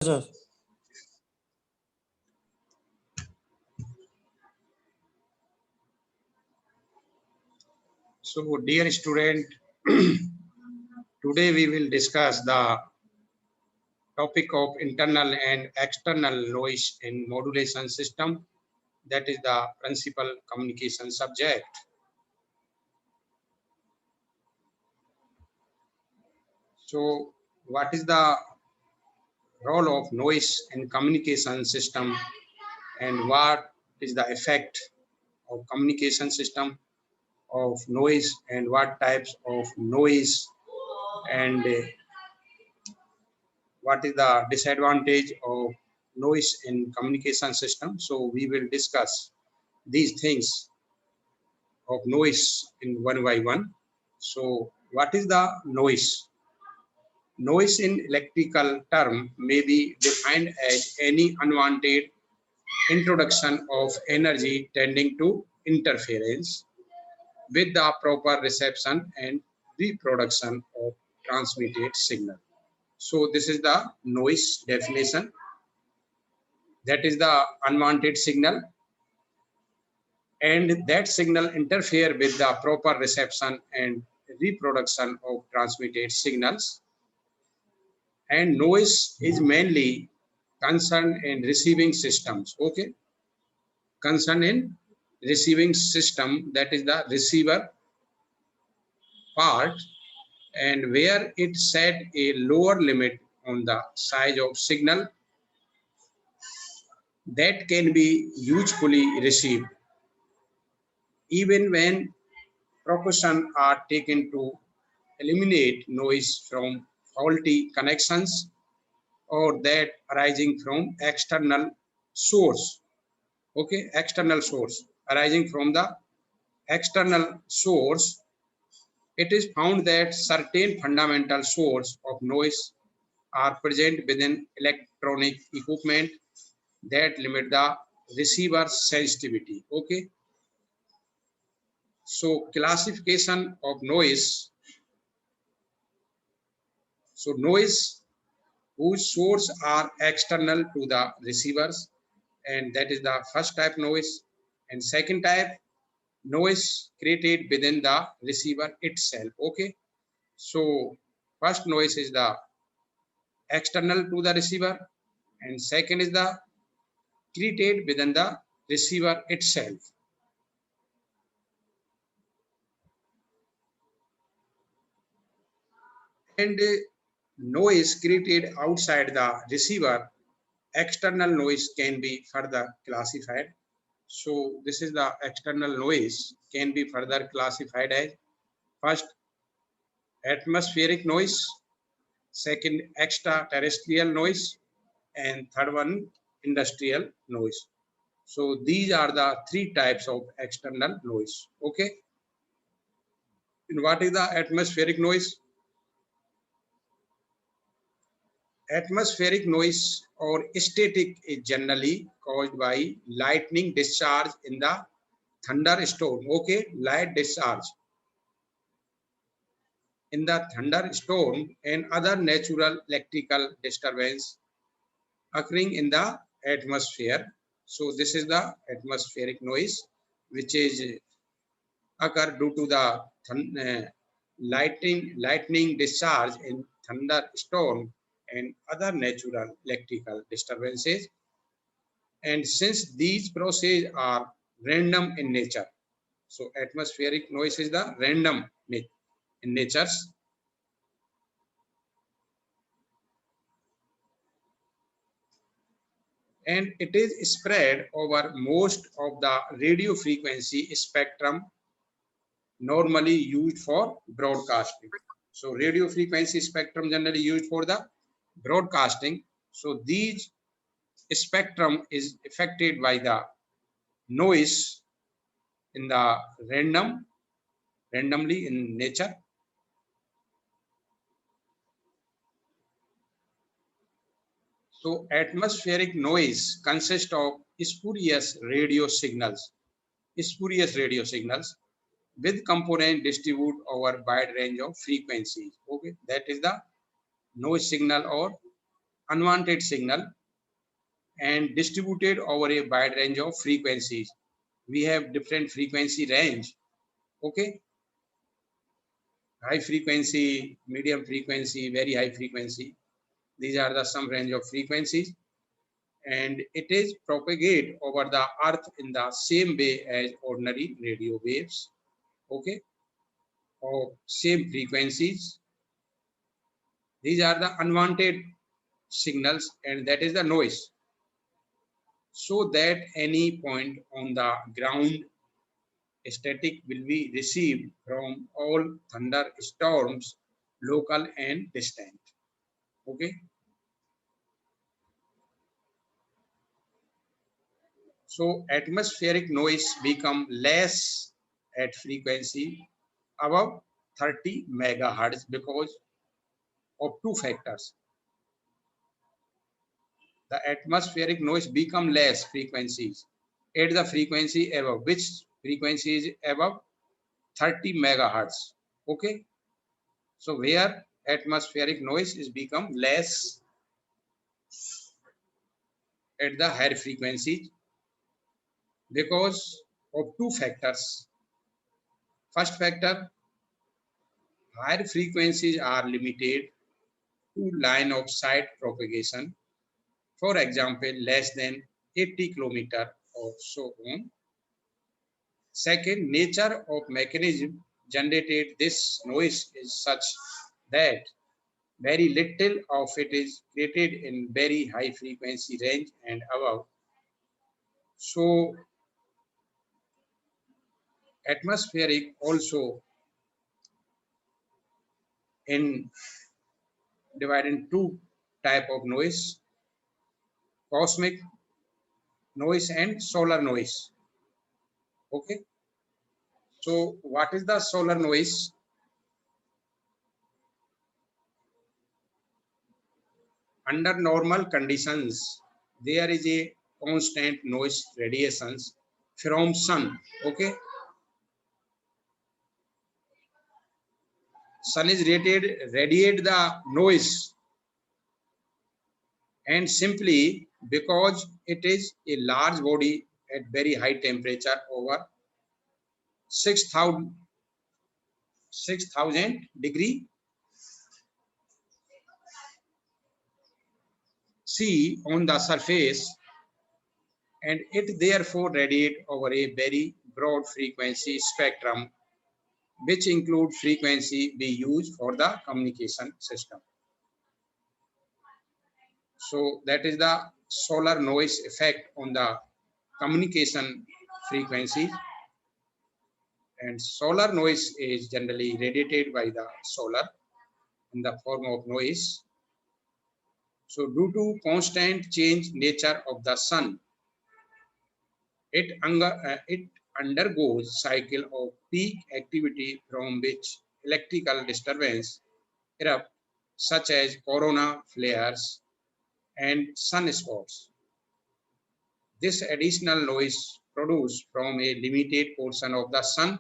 Sir. So, dear student, today we will discuss the topic of internal and external noise in modulation system. That is the principal communication subject. So, what is the role of noise in communication system and what is the effect of communication system of noise and what types of noise and what is the disadvantage of noise in communication system. So we will discuss these things of noise in one by one. So what is the noise? Noise in electrical term may be defined as any unwanted introduction of energy tending to interference with the proper reception and reproduction of transmitted signal. So this is the noise definition. That is the unwanted signal, and that signal interfere with the proper reception and reproduction of transmitted signals. And noise is mainly concerned in receiving systems. Okay, concerned in receiving system, that is the receiver part, and where it set a lower limit on the size of signal that can be usefully received, even when precautions are taken to eliminate noise from faulty connections or that arising from external source. Okay, external source arising from the external source. It is found that certain fundamental source of noise are present within electronic equipment that limit the receiver's sensitivity. Okay, so classification of noise. So noise whose source are external to the receivers, and that is the first type noise. And second type, noise created within the receiver itself. Okay, so first noise is the external to the receiver, and second is the created within the receiver itself. And noise created outside the receiver, external noise, can be further classified. So this is the external noise, can be further classified as first atmospheric noise, second extraterrestrial noise, and third one industrial noise. So these are the three types of external noise. Okay. And what is the atmospheric noise? Atmospheric noise or static is generally caused by lightning discharge in the thunderstorm. Okay, light discharge in the thunderstorm and other natural electrical disturbance occurring in the atmosphere. So this is the atmospheric noise, which is occur due to the lightning discharge in thunderstorm and other natural electrical disturbances. And since these processes are random in nature, so atmospheric noise is the random in nature. And it is spread over most of the radio frequency spectrum normally used for broadcasting. So radio frequency spectrum generally used for the broadcasting. So these spectrum is affected by the noise in the randomly in nature. So atmospheric noise consists of spurious radio signals with component distribute over wide range of frequencies. Okay, that is the noise signal or unwanted signal and distributed over a wide range of frequencies. We have different frequency range. Okay, high frequency, medium frequency, very high frequency. These are the some range of frequencies, and it is propagate over the earth in the same way as ordinary radio waves. Okay, of same frequencies. These are the unwanted signals, and that is the noise. So that any point on the ground static will be received from all thunderstorms, local and distant. Okay. So atmospheric noise become less at frequency above 30 megahertz because of two factors. The atmospheric noise become less frequencies at the frequency above, which frequency is above 30 megahertz. Okay. So where atmospheric noise is become less at the higher frequencies because of two factors. First factor, higher frequencies are limited to line of sight propagation. For example, less than 80 kilometer or so on. Second, nature of mechanism generated this noise is such that very little of it is created in very high frequency range and above. So atmospheric also in divided in two type of noise, cosmic noise and solar noise. Okay, so what is the solar noise? Under normal conditions there is a constant noise radiations from sun. Okay, sun is radiate the noise, and simply because it is a large body at very high temperature over 6,000 degree C on the surface, and it therefore radiate over a very broad frequency spectrum, which include frequency we use for the communication system. So that is the solar noise effect on the communication frequency, and solar noise is generally radiated by the solar in the form of noise. So due to constant change nature of the sun, it undergoes cycle of peak activity from which electrical disturbance erupt, such as corona flares and sunspots. This additional noise produced from a limited portion of the sun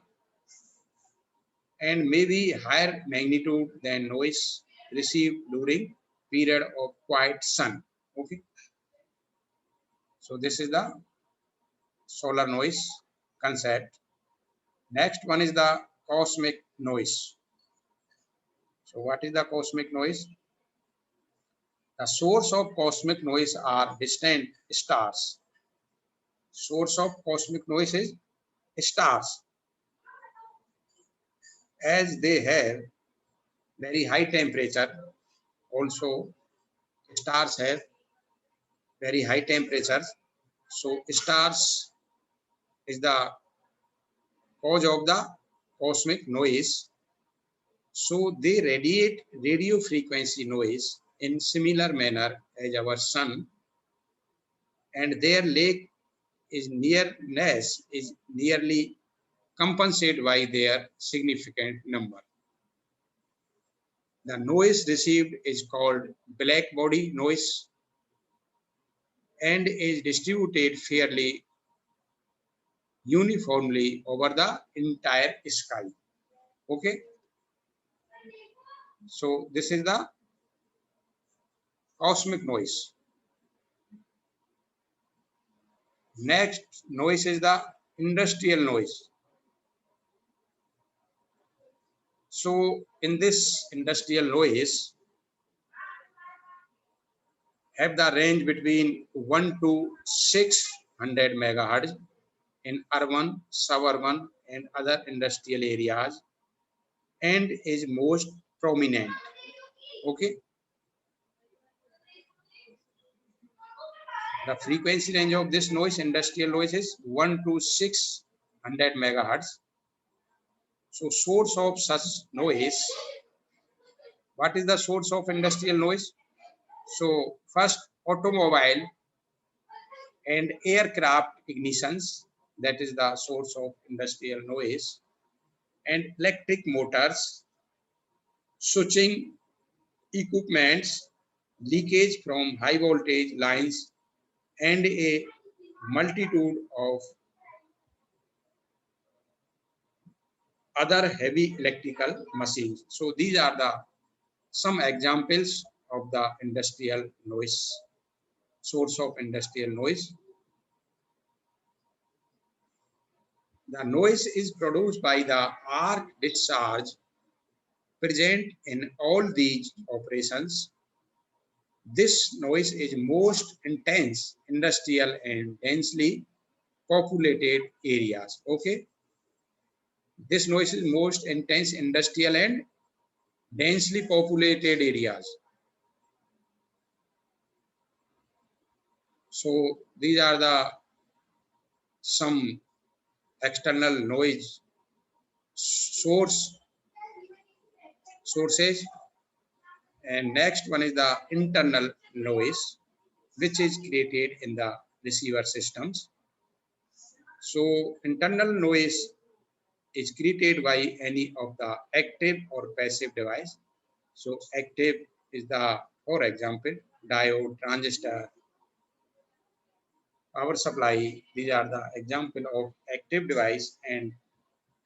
and may be higher magnitude than noise received during period of quiet sun. Okay, so this is the solar noise concept. Next one is the cosmic noise. So what is the cosmic noise? The source of cosmic noise are distant stars. Source of cosmic noise is stars, as they have very high temperature. Also stars have very high temperatures. So stars is the cause of the cosmic noise. So they radiate radio frequency noise in similar manner as our sun, and their lake is nearness is nearly compensated by their significant number. The noise received is called black body noise and is distributed fairly uniformly over the entire sky. Okay, so this is the cosmic noise. Next noise is the industrial noise. So in this industrial noise have the range between 1 to 600 megahertz in urban, suburban and other industrial areas and is most prominent. Okay, the frequency range of this noise, industrial noise, is 1 to 600 megahertz. So source of such noise, what is the source of industrial noise? So first, automobile and aircraft ignitions, that is the source of industrial noise, and electric motors, switching equipments, leakage from high voltage lines, and a multitude of other heavy electrical machines. So these are the some examples of the industrial noise, source of industrial noise. The noise is produced by the arc discharge present in all these operations. This noise is most intense industrial and densely populated areas. Okay, this noise is most intense industrial and densely populated areas. So these are the some external noise sources, and next one is the internal noise, which is created in the receiver systems. So internal noise is created by any of the active or passive device. So active is the, for example, diode, transistor, power supply. These are the example of active device, and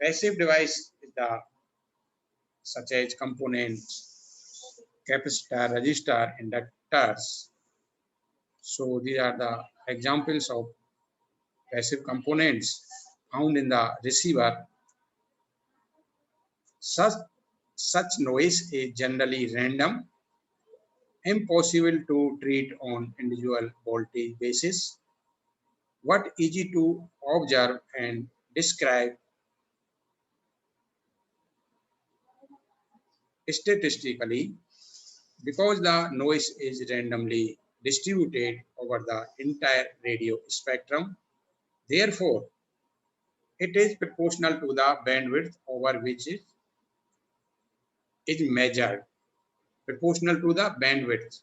passive device is the such as components, capacitor, resistor, inductors. So these are the examples of passive components found in the receiver. Such, such noise is generally random, impossible to treat on individual voltage basis. What easy to observe and describe statistically, because the noise is randomly distributed over the entire radio spectrum. Therefore, it is proportional to the bandwidth over which it is measured, proportional to the bandwidth.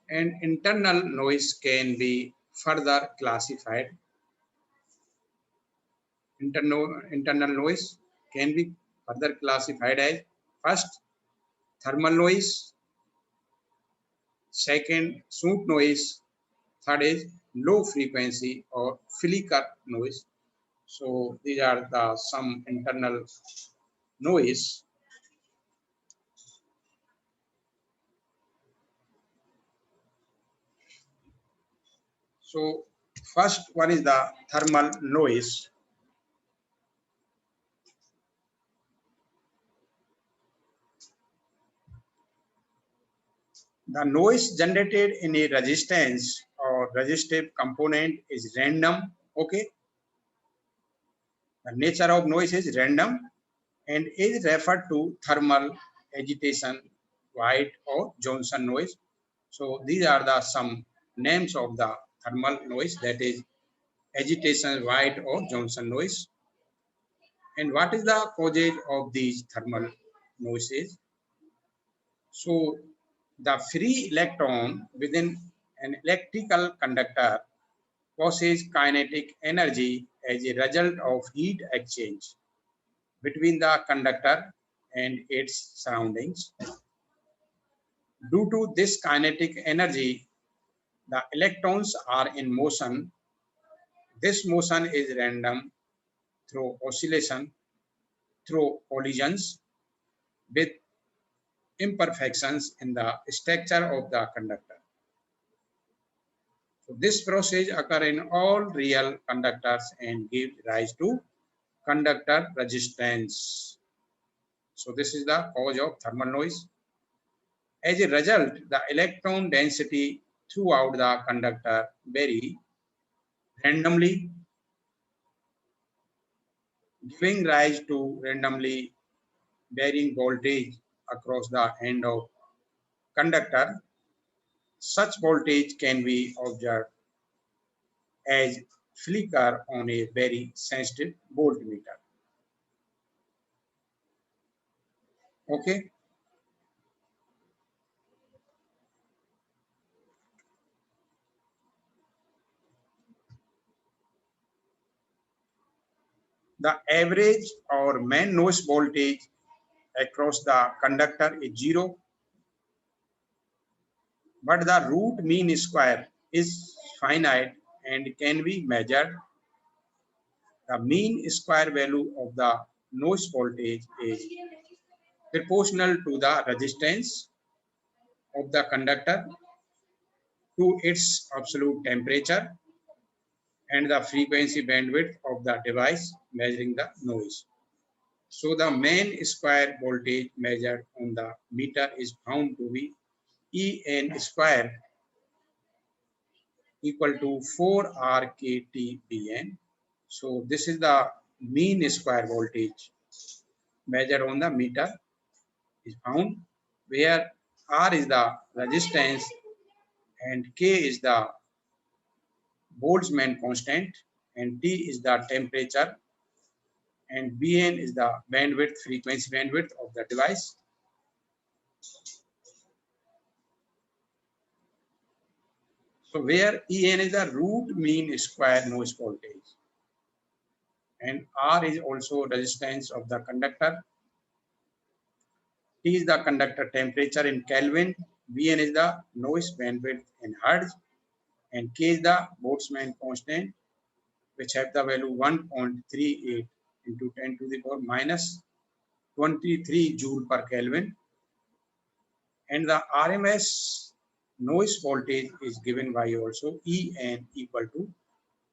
And internal noise can be further classified. Internal noise can be further classified as first, thermal noise, second, soot noise, third is low frequency or flicker noise. So these are the some internal noise. So first one is the thermal noise. The noise generated in a resistance or resistive component is random. Okay, the nature of noise is random and is referred to thermal agitation, White or Johnson noise. So these are the some names of the thermal noise, that is agitation, White or Johnson noise. And what is the causes of these thermal noises? So the free electron within an electrical conductor possesses kinetic energy as a result of heat exchange between the conductor and its surroundings. Due to this kinetic energy, the electrons are in motion. This motion is random through oscillation, through collisions with imperfections in the structure of the conductor. So this process occurs in all real conductors and gives rise to conductor resistance. So this is the cause of thermal noise. As a result, the electron density throughout the conductor vary randomly, giving rise to randomly varying voltage across the end of conductor. Such voltage can be observed as flicker on a very sensitive voltmeter. Okay. The average or main noise voltage across the conductor is 0, but the root mean square is finite and can be measured. The mean square value of the noise voltage is proportional to the resistance of the conductor to its absolute temperature and the frequency bandwidth of the device measuring the noise. So the main square voltage measured on the meter is found to be En square equal to 4 RKTBN. So this is the mean square voltage measured on the meter is found, where R is the resistance and K is the Boltzmann constant and T is the temperature and Bn is the bandwidth, frequency bandwidth of the device. So where En is the root mean square noise voltage and R is also resistance of the conductor. T is the conductor temperature in Kelvin, Bn is the noise bandwidth in Hertz, and K is the Boltzmann constant, which have the value 1.38 into 10 to the power minus 23 joule per Kelvin. And the RMS noise voltage is given by also En equal to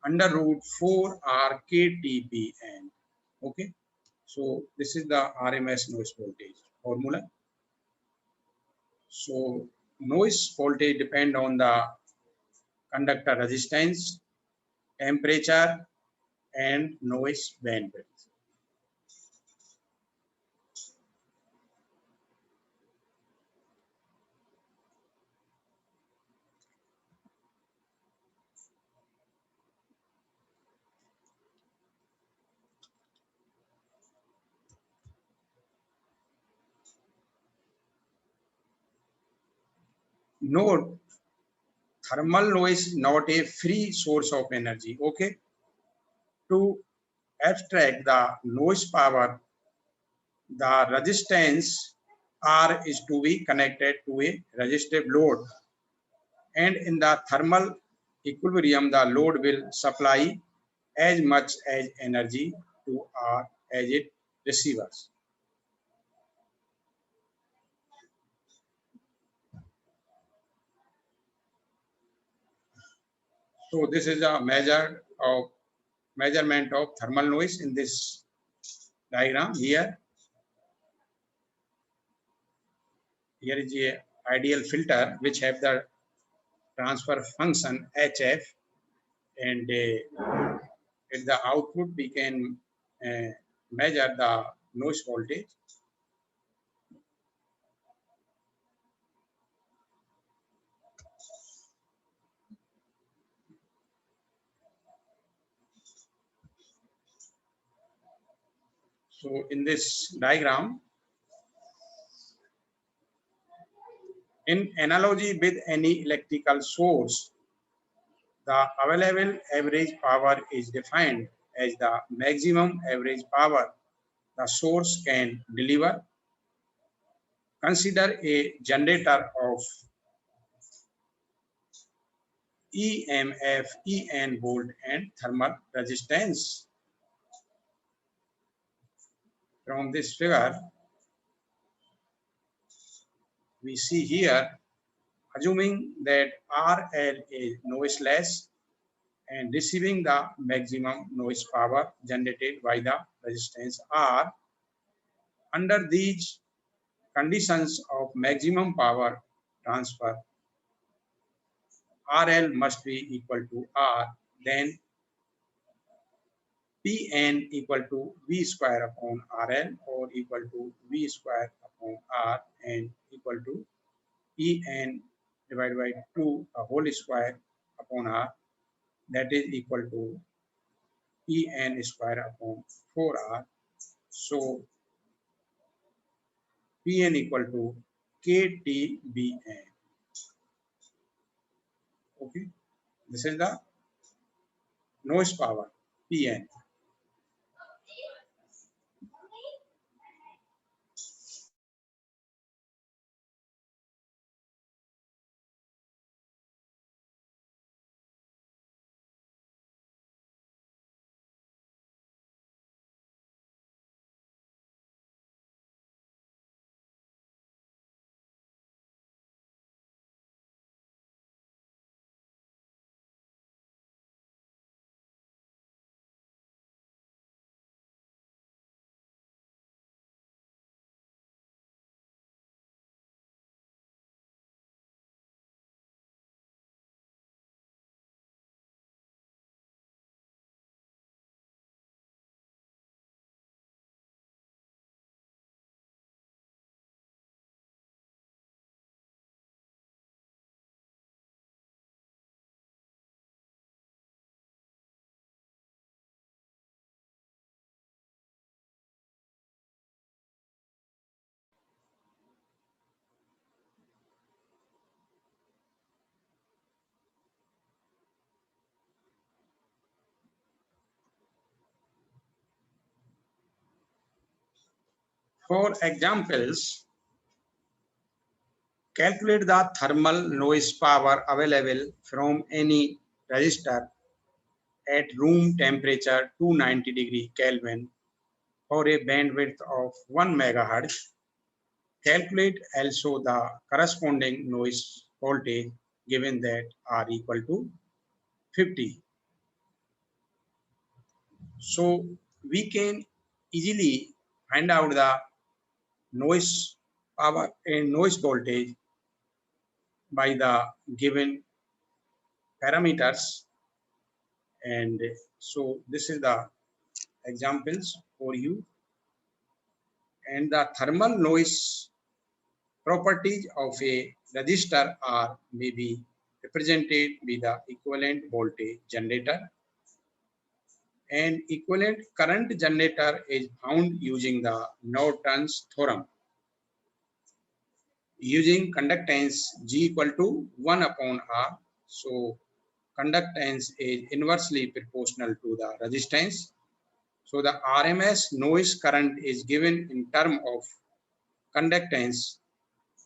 under root 4 RKTBN. Okay, so this is the RMS noise voltage formula. So noise voltage depend on the conductor resistance, temperature, and noise bandwidth. Note, thermal noise is not a free source of energy. Okay, to abstract the noise power, the resistance R is to be connected to a resistive load, and in the thermal equilibrium, the load will supply as much as energy to R as it receives. So this is a measurement of thermal noise in this diagram here. Here is a ideal filter which have the transfer function HF, and at the output we can measure the noise voltage. So in this diagram, in analogy with any electrical source, the available average power is defined as the maximum average power the source can deliver. Consider a generator of EMF, En volt and thermal resistance. From this figure, we see here, assuming that RL is noiseless and receiving the maximum noise power generated by the resistance R. Under these conditions of maximum power transfer, RL must be equal to R, then Pn equal to V square upon RL or equal to V square upon R and equal to En divided by 2 a whole square upon R, that is equal to En square upon 4R. So Pn equal to KTBn. Okay, this is the noise power Pn. For examples, calculate the thermal noise power available from any resistor at room temperature 290 Kelvin for a bandwidth of 1 megahertz. Calculate also the corresponding noise voltage given that R equal to 50. So we can easily find out the noise power and noise voltage by the given parameters. And so this is the examples for you. And the thermal noise properties of a resistor are may be represented with the equivalent voltage generator, and equivalent current generator is found using the Norton's theorem, using conductance G equal to 1 upon R. So conductance is inversely proportional to the resistance. So the RMS noise current is given in term of conductance.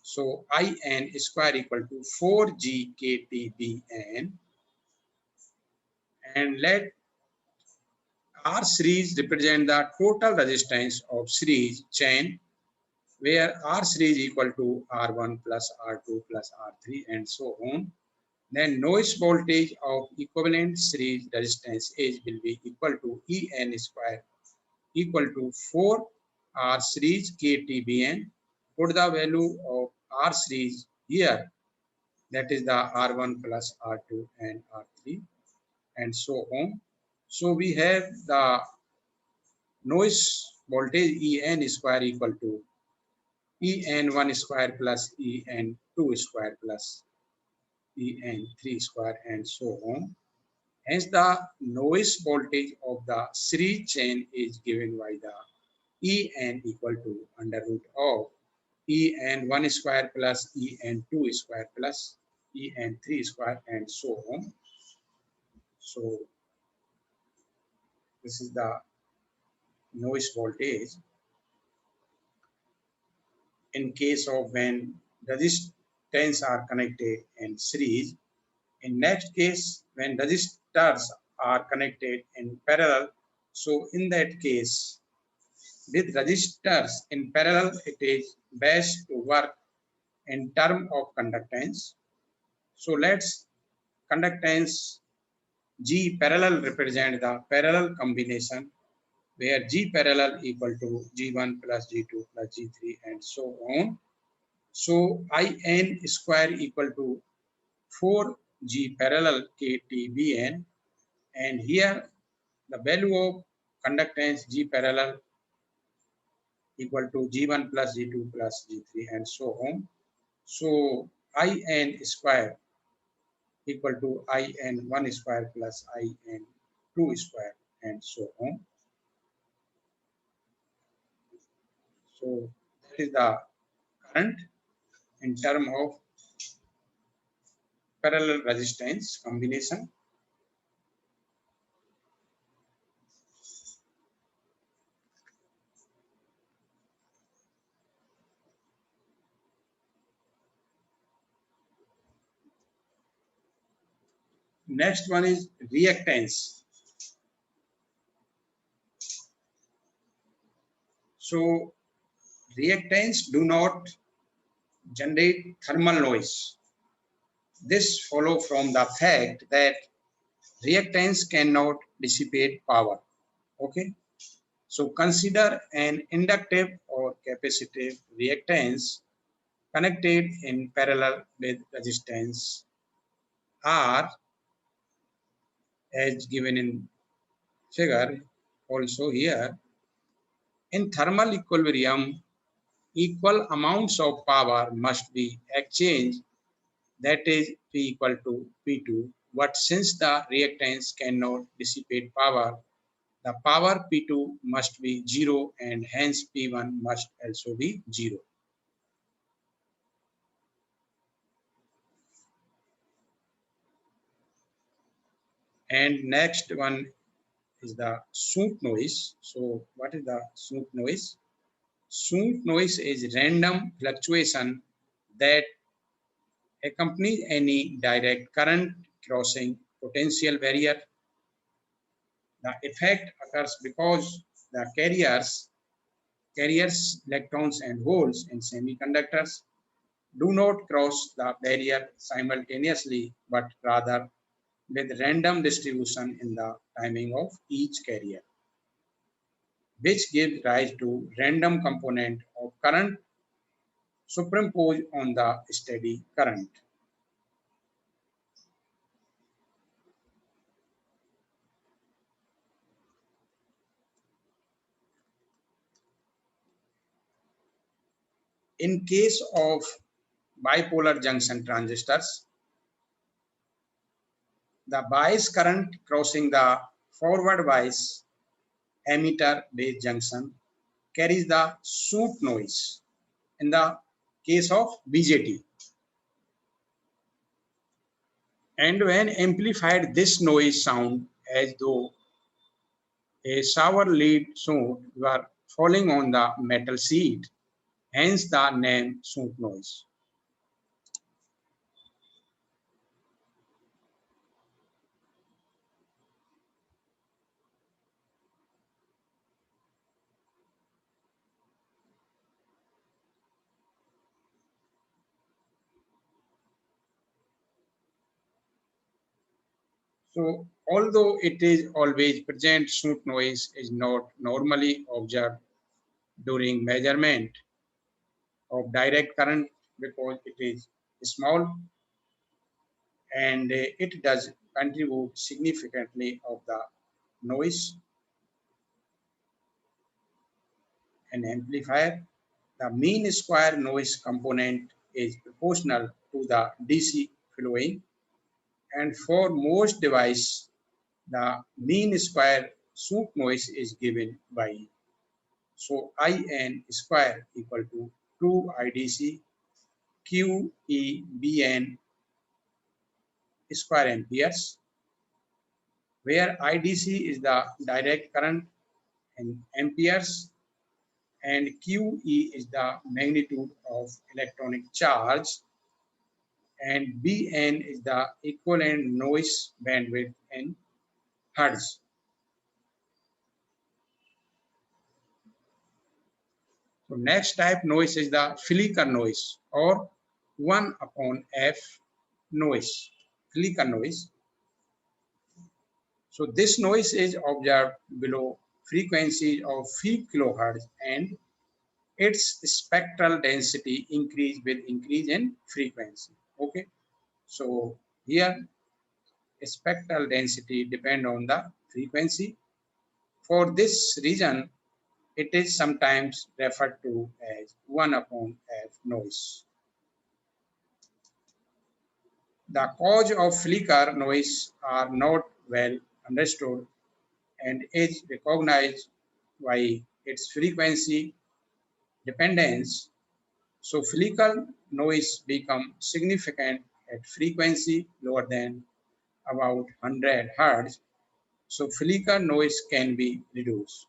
So IN square equal to 4G KTBN, and let R series represent the total resistance of series chain, where R series equal to R1 plus R2 plus R3 and so on. Then noise voltage of equivalent series resistance H will be equal to En square equal to 4 R series KTBN. Put the value of R series here, that is the R1 plus R2 and R3 and so on. So we have the noise voltage En square equal to En1 square plus En2 square plus En3 square and so on. Hence the noise voltage of the series chain is given by the En equal to under root of En1 square plus En2 square plus En3 square and so on. So this is the noise voltage in case of when resistance are connected in series. In next case, when resistors are connected in parallel, so in that case, with resistors in parallel, it is best to work in term of conductance. So let's conductance G parallel represent the parallel combination where G parallel equal to G1 plus G2 plus G3 and so on. So In square equal to 4G parallel KTBN, and here the value of conductance G parallel equal to G1 plus G2 plus G3 and so on. So In square equal to In1 square plus In2 square and so on. So that is the current in term of parallel resistance combination. Next one is reactance. So reactance do not generate thermal noise. This follow from the fact that reactance cannot dissipate power. Okay. So consider an inductive or capacitive reactance connected in parallel with resistance R as given in figure also here. In thermal equilibrium, equal amounts of power must be exchanged, that is P equal to P2. But since the reactance cannot dissipate power, the power P2 must be 0 and hence P1 must also be 0. And next one is the Soopt noise. So what is the Soopt noise? Soopt noise is random fluctuation that accompanies any direct current crossing potential barrier. The effect occurs because the carriers, electrons and holes in semiconductors do not cross the barrier simultaneously, but rather with random distribution in the timing of each carrier, which gives rise to random component of current superimposed on the steady current. In case of bipolar junction transistors, the bias current crossing the forward bias emitter base junction carries the Soopt noise in the case of BJT. And when amplified, this noise sound as though a shower lead soot were falling on the metal sheet, hence the name Soopt noise. So, although it is always present, Soopt noise is not normally observed during measurement of direct current because it is small and it does contribute significantly of the noise and amplifier. The mean square noise component is proportional to the DC flowing, and for most devices, the mean square Soopt noise is given by so In square equal to 2 IDC QEBN square amperes, where IDC is the direct current in amperes and QE is the magnitude of electronic charge and Bn is the equivalent noise bandwidth in hertz. So next type noise is the flicker noise or 1 upon f noise, flicker noise. So this noise is observed below frequencies of few kilohertz, and its spectral density increase with increase in frequency. Okay, so here spectral density depend on the frequency. For this reason, it is sometimes referred to as 1 upon f noise. The cause of flicker noise are not well understood and is recognized by its frequency dependence. So flicker noise become significant at frequency lower than about 100 Hz. So flicker noise can be reduced.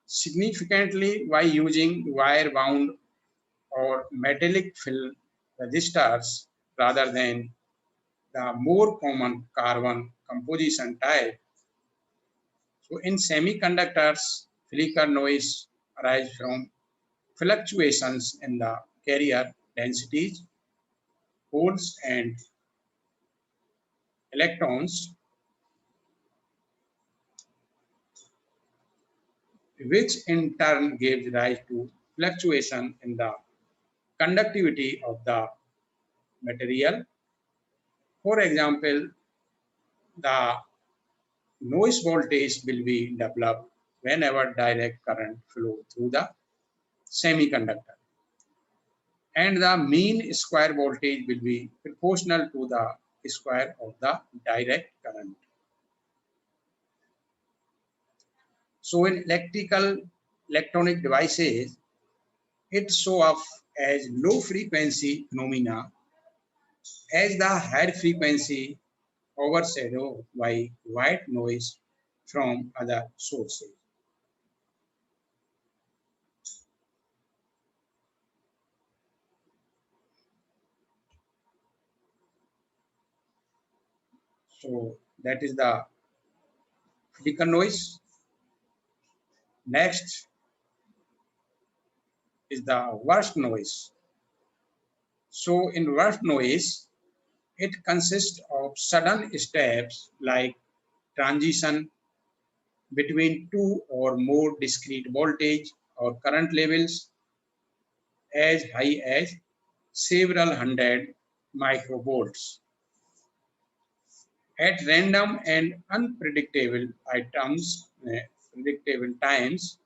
Significantly by using wire wound or metallic fill registers rather than the more common carbon composition type. So in semiconductors, flicker noise arises from fluctuations in the carrier densities, holes and electrons, which in turn gives rise to fluctuation in the conductivity of the material. For example, the noise voltage will be developed whenever direct current flow through the semiconductor, and the mean square voltage will be proportional to the square of the direct current. So in electronic devices, it shows up as low frequency phenomena as the higher frequency overshadowed by white noise from other sources. So that is the flicker noise. Next is the burst noise. So in burst noise, it consists of sudden steps like transition between two or more discrete voltage or current levels as high as several hundred microvolts at random and predictable times.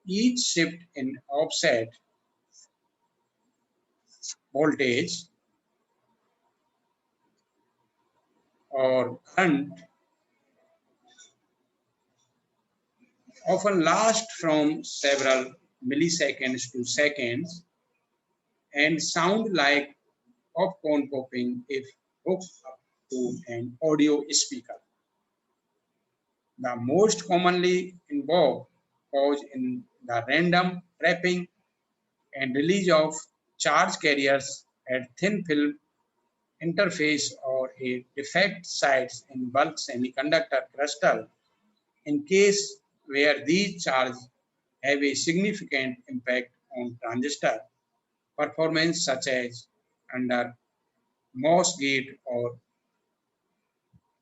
Each shift in offset voltage or current often lasts from several milliseconds to seconds and sound like popcorn popping if hooked up to an audio speaker. The most commonly involved cause in the random trapping and release of charge carriers at thin film interface or a defect sites in bulk semiconductor crystal in case where these charges have a significant impact on transistor performance such as under MOS gate or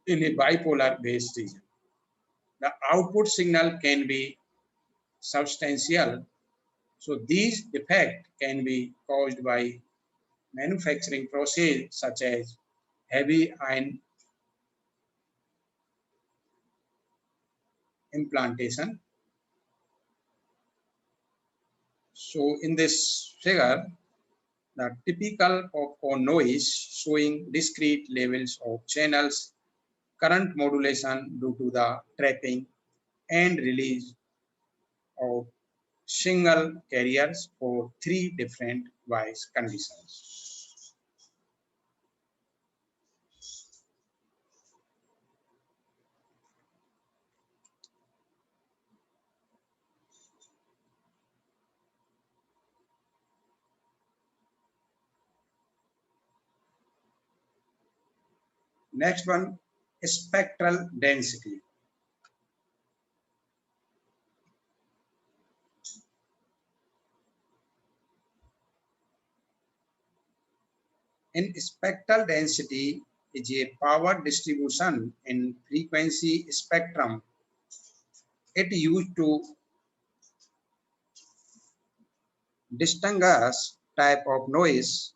in a bipolar based region. The output signal can be substantial. So these defects can be caused by manufacturing process such as heavy ion implantation. So in this figure, the typical popcorn noise showing discrete levels of channels, current modulation due to the trapping and release of single carriers for three different wise conditions. Next one, spectral density. In spectral density is a power distribution in frequency spectrum. It used to distinguish type of noise,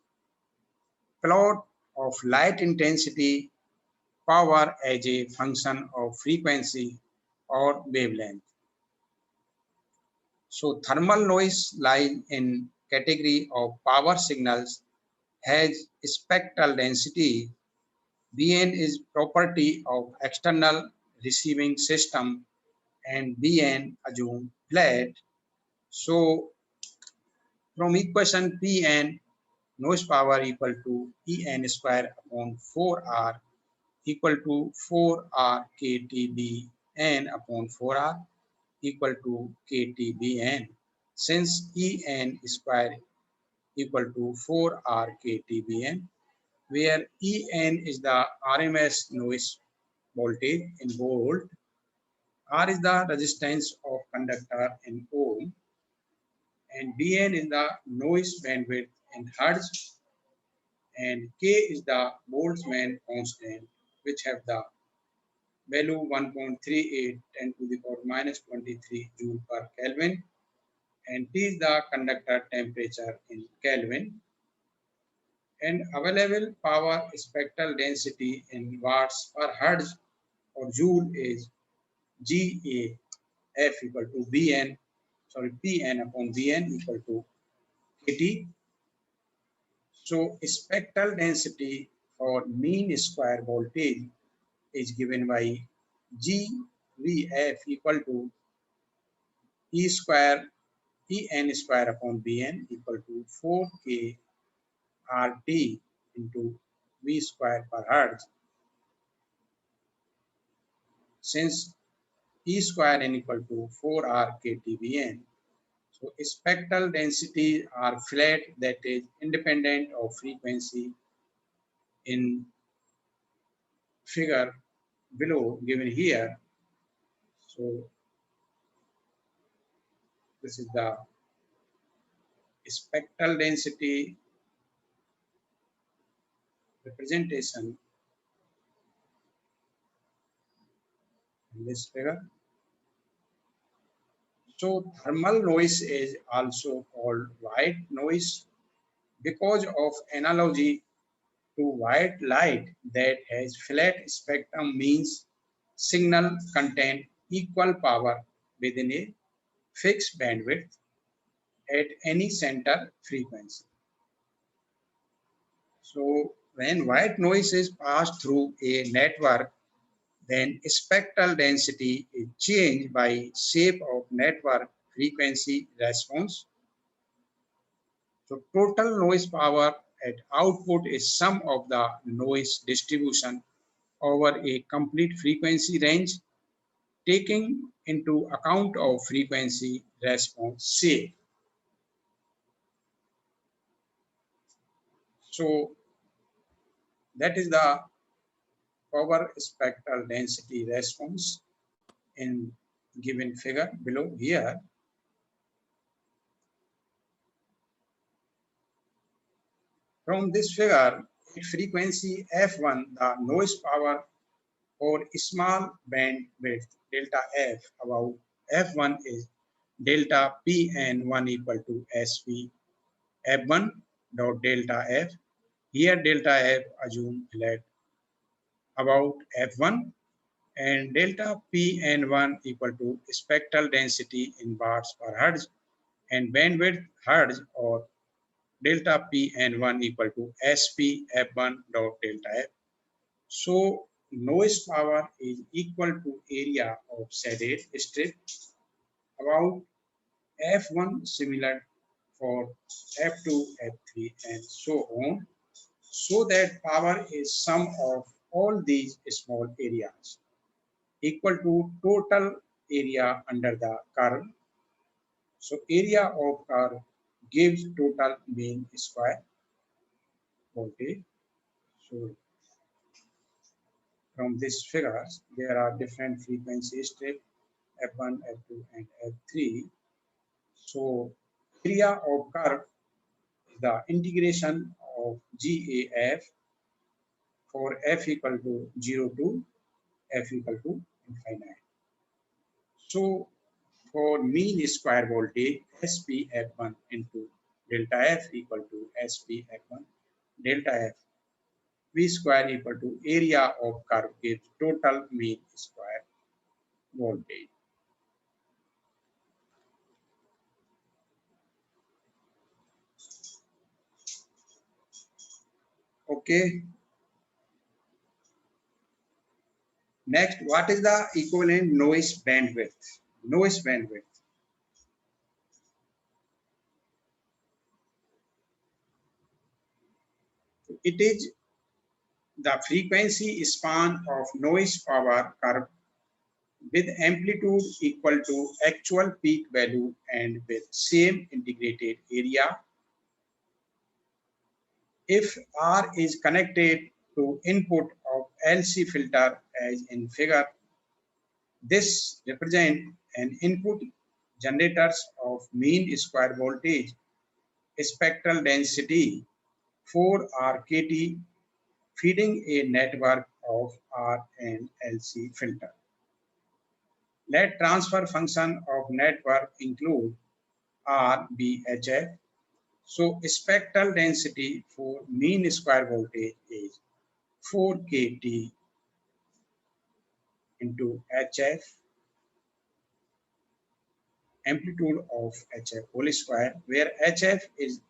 plot of light intensity, power as a function of frequency or wavelength. So thermal noise lies in category of power signals, has spectral density. Bn is property of external receiving system and Bn assume flat. So from equation Pn, noise power equal to En square upon 4R equal to 4R KTBn upon 4R equal to KTBn. Since En square equal to 4R KTBn, where En is the RMS noise voltage in volt, R is the resistance of conductor in ohm, and Bn is the noise bandwidth in hertz, and K is the Boltzmann constant, which have the value 1.38 10 to the power minus 23 joule per Kelvin, and T is the conductor temperature in Kelvin, and available power spectral density in watts per hertz or joule is GAF equal to Pn upon Bn equal to KT. So spectral density for mean square voltage is given by GVF equal to E square En square upon Bn equal to 4K RT into V square per hertz. Since E square n equal to 4R KTBn, so spectral density are flat, that is independent of frequency in figure below given here. So this is the spectral density representation in this figure. So thermal noise is also called white noise because of analogy to white light that has flat spectrum, means signal contain equal power within a fixed bandwidth at any center frequency. So when white noise is passed through a network, then spectral density is changed by shape of network frequency response. So total noise power at output is sum of the noise distribution over a complete frequency range, taking into account of frequency response shape. So that is the power spectral density response in given figure below here. From this figure, at frequency f1, the noise power or small bandwidth delta f about f1 is delta Pn1 equal to Sv f1 dot delta f. Here delta f assume flat about f1, and delta Pn1 equal to spectral density in watts per hertz and bandwidth hertz, or delta Pn1 equal to Sp f1 dot delta f. So noise power is equal to area of shaded strip about f1, similar for f2, f3 and so on, so that power is sum of all these small areas equal to total area under the curve. So area of curve gives total mean square voltage. So from these figures, there are different frequency strip f1, f2 and f3. So area of curve is the integration of GAF for f equal to 0 to f equal to infinite. So for mean square voltage, SPF1 into delta F equal to SPF1 delta F, V square equal to area of curve gives total mean square voltage. Okay. Next, what is the equivalent noise bandwidth? Noise bandwidth. It is the frequency span of noise power curve with amplitude equal to actual peak value and with same integrated area. If R is connected to input of LC filter as in figure, this represents an input generators of mean square voltage spectral density 4 RKT feeding a network of R and LC filter. Let transfer function of network include RBHF. So spectral density for mean square voltage is 4 KT into HF, amplitude of HF whole square, where HF is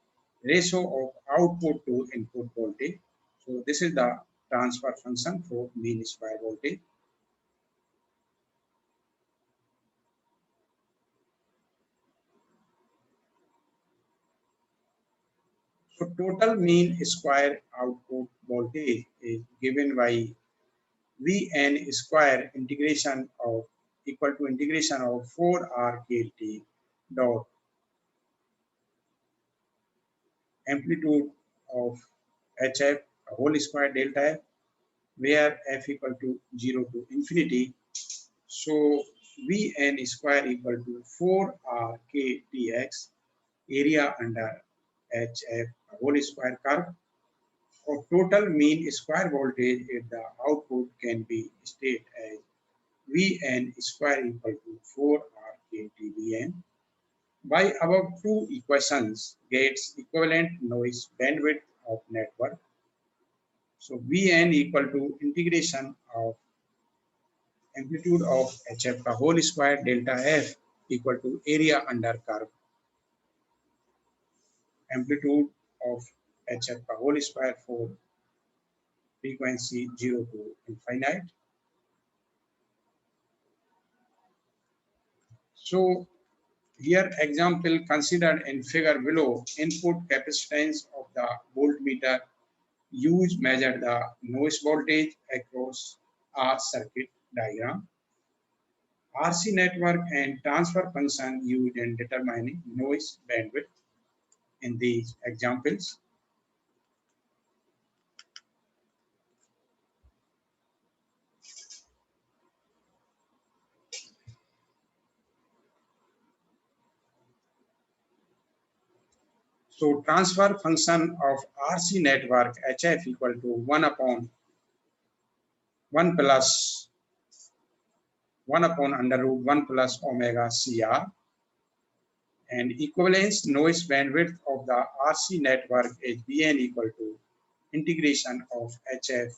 ratio of output to input voltage. So this is the transfer function for mean square voltage. So total mean square output voltage is given by Vn square integration of equal to integration of 4R KT dot amplitude of HF whole square delta F, where F equal to 0 to infinity. So Vn square equal to 4R KTX area under HF whole square curve of total mean square voltage if the output can be stated as Vn square equal to 4R KTVn. By above two equations gets equivalent noise bandwidth of network. So Vn equal to integration of amplitude of HF का whole square delta F equal to area under curve. Amplitude of HF का whole square for frequency 0 to infinite. So here example considered in figure below, input capacitance of the voltmeter used measure the noise voltage across a circuit diagram. RC network and transfer function used in determining noise bandwidth in these examples. So transfer function of RC network HF equal to 1 upon 1 plus 1 upon under root 1 plus omega CR, and equivalence noise bandwidth of the RC network is Vn equal to integration of HF